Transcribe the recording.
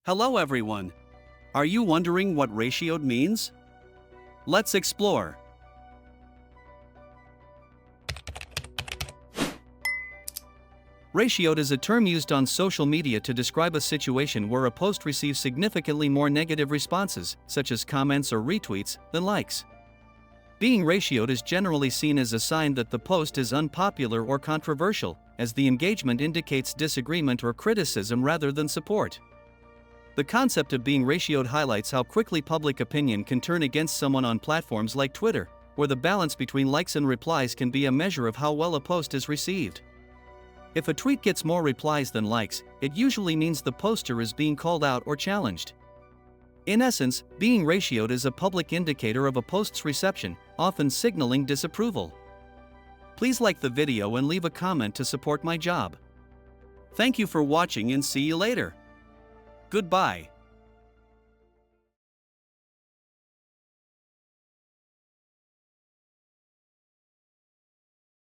Hello everyone. Are you wondering what ratioed means? Let's explore. Ratioed is a term used on social media to describe a situation where a post receives significantly more negative responses, such as comments or retweets, than likes. Being ratioed is generally seen as a sign that the post is unpopular or controversial, as the engagement indicates disagreement or criticism rather than support. The concept of being ratioed highlights how quickly public opinion can turn against someone on platforms like Twitter, where the balance between likes and replies can be a measure of how well a post is received. If a tweet gets more replies than likes, it usually means the poster is being called out or challenged. In essence, being ratioed is a public indicator of a post's reception, often signaling disapproval. Please like the video and leave a comment to support my job. Thank you for watching and see you later. Goodbye.